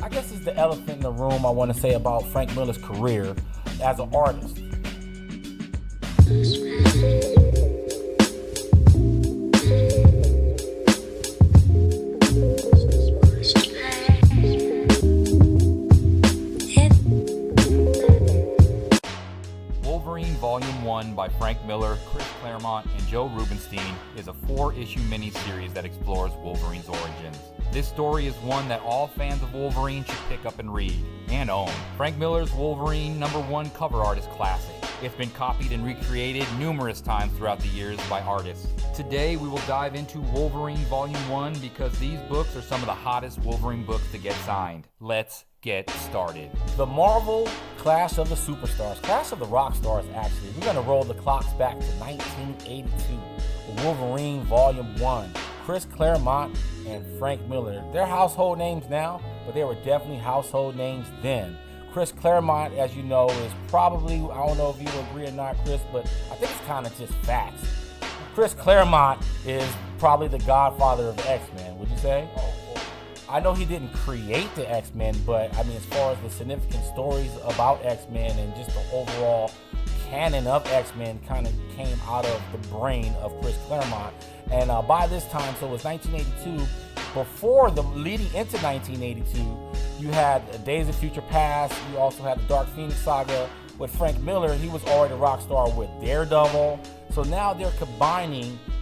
I guess it's the elephant in the room I want to say about Frank Miller's career as an artist. Wolverine Volume 1 by Frank Miller, Chris Claremont, and Joe Rubenstein is a 4-issue miniseries that explores Wolverine's origins. This story is one that all fans of Wolverine should pick up and read, and own. Frank Miller's Wolverine #1 cover art is classic. It's been copied and recreated numerous times throughout the years by artists. Today we will dive into Wolverine Volume 1 because these books are some of the hottest Wolverine books to get signed. Let's get started. The Marvel Clash of the Superstars, Clash of the Rock Stars actually. We're going to roll the clocks back to 1982. Wolverine Volume 1. Chris Claremont and Frank Miller. They're household names now, but they were definitely household names then. Chris Claremont, as you know, is probably, I don't know if you agree or not, Chris, but I think it's kind of just facts. Chris Claremont is probably the godfather of X-Men, would you say? I know he didn't create the X-Men, but I mean, as far as the significant stories about X-Men and just the overall canon of X-Men kind of came out of the brain of Chris Claremont. And by this time, so it was 1982, leading into 1982, you had Days of Future Past, you also had the Dark Phoenix saga. With Frank Miller, he was already a rock star with Daredevil. So now they're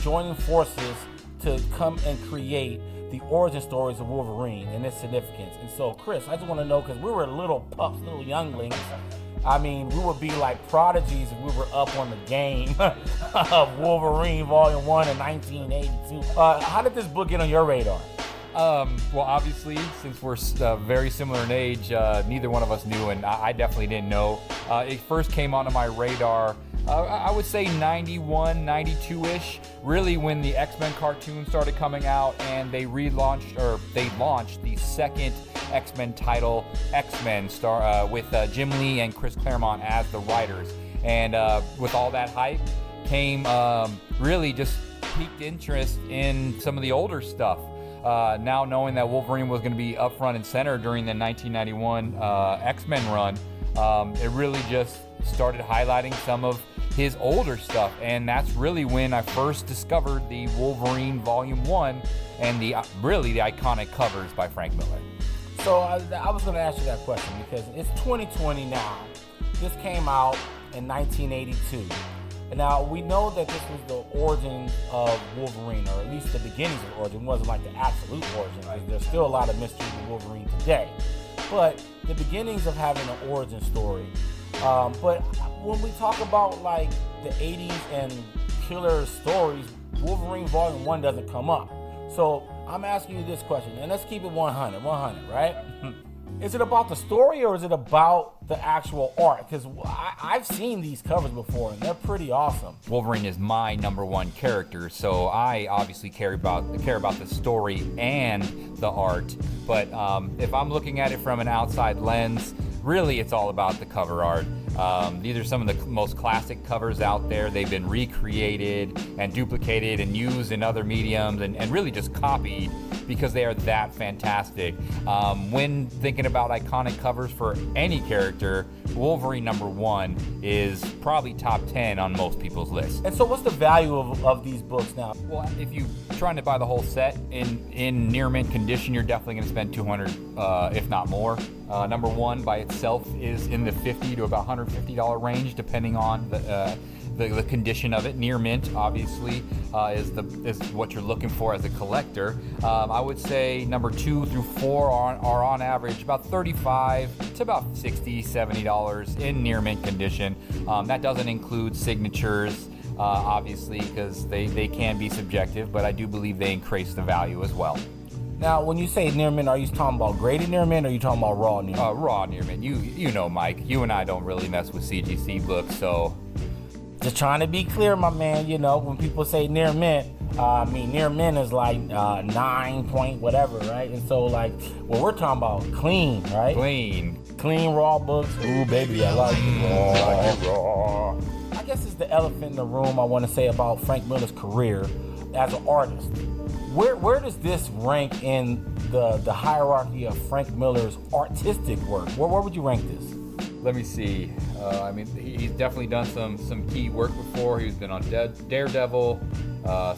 joining forces to come and create the origin stories of Wolverine and its significance. And so, Chris, I just want to know, because we were little pups, little younglings. I mean, we would be like prodigies if we were up on the game of Wolverine Volume 1 in 1982. How did this book get on your radar? Well, obviously, since we're very similar in age, neither one of us knew, and I definitely didn't know. It first came onto my radar, I would say 91, 92-ish, really when the X-Men cartoon started coming out and they launched the second X-Men title, X-Men, with Jim Lee and Chris Claremont as the writers. And with all that hype came really just piqued interest in some of the older stuff. Now knowing that Wolverine was going to be up front and center during the 1991 X-Men run, it really just started highlighting some of his older stuff, and that's really when I first discovered the Wolverine Volume 1 and the iconic covers by Frank Miller. So I was going to ask you that question because it's 2020 now. This came out in 1982. And now we know that this was the origin of Wolverine, or at least the beginnings of origin. It wasn't like the absolute origin, because there's still a lot of mystery with Wolverine today. But the beginnings of having an origin story. But when we talk about like the 80s and killer stories, Wolverine Volume 1 doesn't come up. So I'm asking you this question, and let's keep it 100, right? Is it about the story or is it about the actual art? Because I've seen these covers before and they're pretty awesome. Wolverine is my #1 character, so I obviously care about the story and the art. But if I'm looking at it from an outside lens, really it's all about the cover art. These are some of the most classic covers out there. They've been recreated and duplicated and used in other mediums and really just copied because they are that fantastic. When thinking about iconic covers for any character, Wolverine #1 is probably top 10 on most people's list. And so what's the value of these books now? Well, if you're trying to buy the whole set in near mint condition, you're definitely going to spend $200, if not more. #1 by itself is in the $50 to about $150 range, depending on the condition of it. Near mint, obviously, is what you're looking for as a collector. I would say number 2 through 4 are on average about $35 to about $60, $70 in near mint condition. That doesn't include signatures, obviously, because they can be subjective, but I do believe they increase the value as well. Now, when you say near mint, are you talking about graded near mint or are you talking about raw near mint? Raw near mint. You know, Mike, you and I don't really mess with CGC books, so... Just trying to be clear, my man. You know, when people say near mint, I mean, near mint is like 9 point whatever, right? And so, like, well, we're talking about clean, right? Clean raw books. Ooh, baby, I like it raw. I guess it's the elephant in the room I want to say about Frank Miller's career as an artist, where does this rank in the hierarchy of Frank Miller's artistic work? Where would you rank this? Let me see. I mean, he's definitely done some key work before. He's been on Daredevil,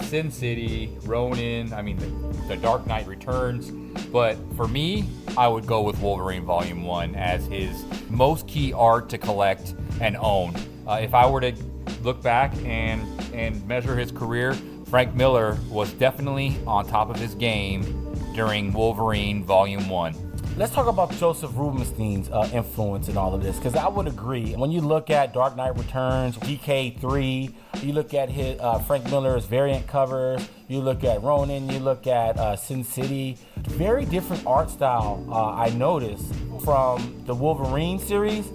Sin City, Ronin. I mean, the Dark Knight Returns. But for me, I would go with Wolverine Volume 1 as his most key art to collect and own. If I were to look back and measure his career, Frank Miller was definitely on top of his game during Wolverine Volume 1. Let's talk about Joseph Rubenstein's influence in all of this, because I would agree. When you look at Dark Knight Returns, DK3, you look at his Frank Miller's variant covers, you look at Ronin, you look at Sin City, very different art style I noticed from the Wolverine series.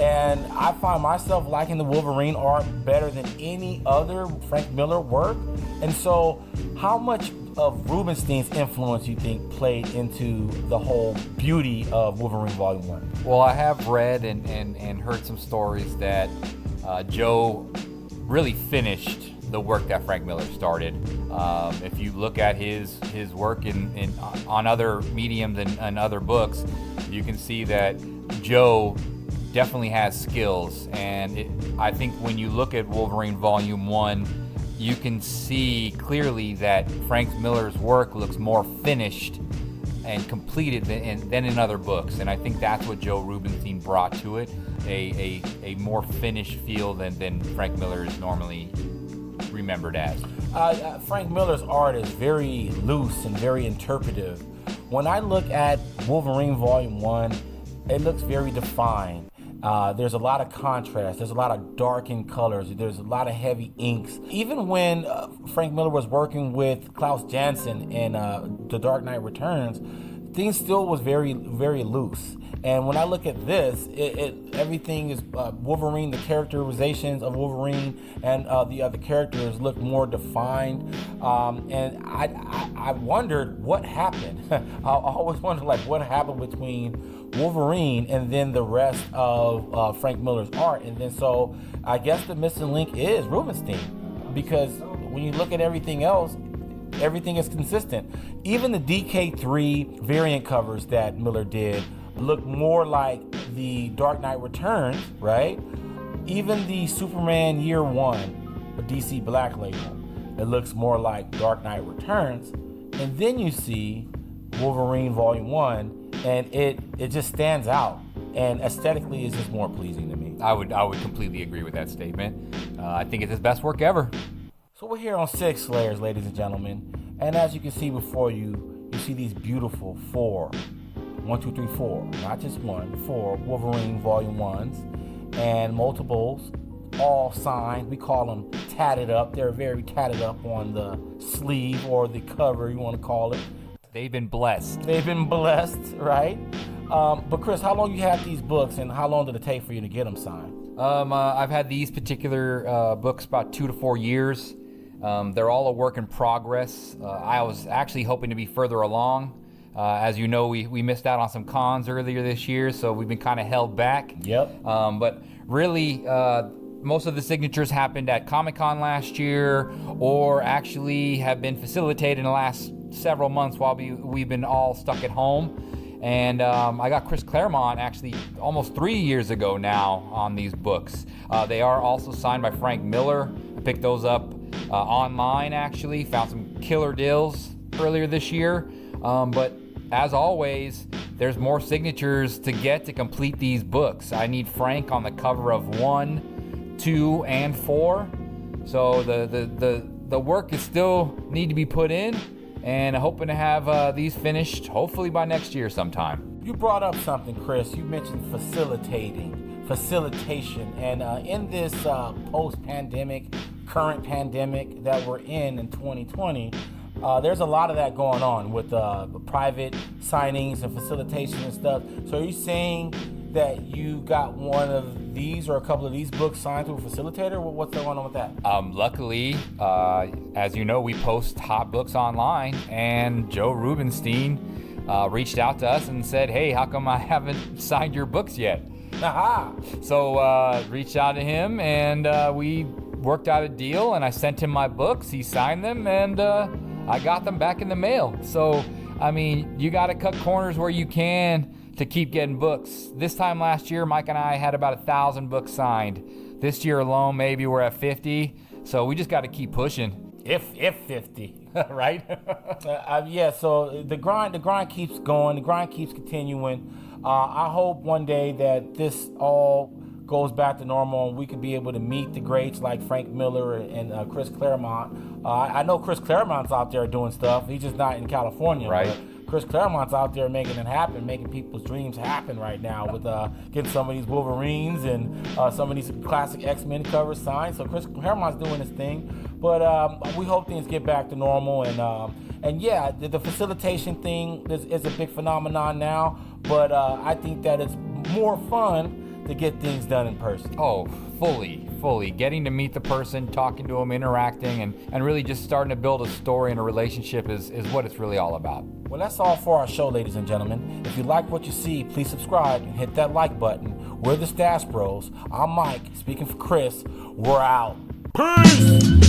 And I find myself liking the Wolverine art better than any other Frank Miller work. And so how much of Rubenstein's influence you think played into the whole beauty of Wolverine Volume 1? Well, I have read and heard some stories that Joe really finished the work that Frank Miller started. If you look at his work on other mediums and other books, you can see that Joe definitely has skills, and I think when you look at Wolverine Volume 1, you can see clearly that Frank Miller's work looks more finished and completed than in other books, and I think that's what Joe Rubenstein brought to it, a more finished feel than Frank Miller is normally remembered as. Frank Miller's art is very loose and very interpretive. When I look at Wolverine Volume 1, it looks very defined. There's a lot of contrast. There's a lot of darkened colors. There's a lot of heavy inks. Even when Frank Miller was working with Klaus Janson in The Dark Knight Returns, things still was very, very loose. And when I look at this, everything is Wolverine, the characterizations of Wolverine and the other characters look more defined. And I wondered what happened. I always wondered what happened between Wolverine and then the rest of Frank Miller's art. And then so I guess the missing link is Rubenstein, because when you look at everything else, everything is consistent. Even the DK3 variant covers that Miller did look more like the Dark Knight Returns, right? Even the Superman Year One, the DC Black Label, it looks more like Dark Knight Returns. And then you see Wolverine Volume 1, and it just stands out, and aesthetically is just more pleasing to me. I would completely agree with that statement. I think it's his best work ever. So we're here on Sig Slayers, ladies and gentlemen, and as you can see before you, you see these beautiful four, not just one, four Wolverine Volume 1s, and multiples, all signed. We call them tatted up. They're very tatted up on the sleeve or the cover, you want to call it. They've been blessed. They've been blessed, right? But Chris, how long you had these books, and how long did it take for you to get them signed? I've had these particular books about 2 to 4 years. They're all a work in progress. I was actually hoping to be further along. As you know, we missed out on some cons earlier this year, so we've been kind of held back. Yep. But really, most of the signatures happened at Comic-Con last year, or actually have been facilitated in the last several months while we've been all stuck at home. And I got Chris Claremont actually almost 3 years ago now on these books. They are also signed by Frank Miller. I picked those up online actually, found some killer deals earlier this year. But as always, there's more signatures to get to complete these books. I need Frank on the cover of 1, 2, and 4. So the work is still need to be put in, and I'm hoping to have these finished hopefully by next year sometime. You brought up something, Chris. You mentioned facilitation, and in this post-pandemic, current pandemic that we're in 2020, there's a lot of that going on with private signings and facilitation and stuff. So are you saying that you got one of these or a couple of these books signed to a facilitator? What's going on with that? Luckily, as you know, we post hot books online, and Joe Rubenstein reached out to us and said, hey, how come I haven't signed your books yet? Aha! So reached out to him, and we worked out a deal, and I sent him my books. He signed them, and I got them back in the mail. So, I mean, you got to cut corners where you can to keep getting books. This time last year, Mike and I had about 1,000 books signed. This year alone, maybe we're at 50. So we just got to keep pushing. If 50, right? Yeah. So the grind keeps going. The grind keeps continuing. I hope one day that this all goes back to normal and we could be able to meet the greats like Frank Miller and Chris Claremont. I know Chris Claremont's out there doing stuff. He's just not in California. Right. But Chris Claremont's out there making it happen, making people's dreams happen right now with getting some of these Wolverines and some of these classic X-Men covers signed. So Chris Claremont's doing his thing. But we hope things get back to normal. And yeah, the facilitation thing is a big phenomenon now. But I think that it's more fun to get things done in person. Oh, fully. Getting to meet the person, talking to them, interacting, and really just starting to build a story and a relationship is what it's really all about. Well, that's all for our show, ladies and gentlemen. If you like what you see, please subscribe and hit that like button. We're the Stash Bros. I'm Mike, speaking for Chris. We're out. Peace!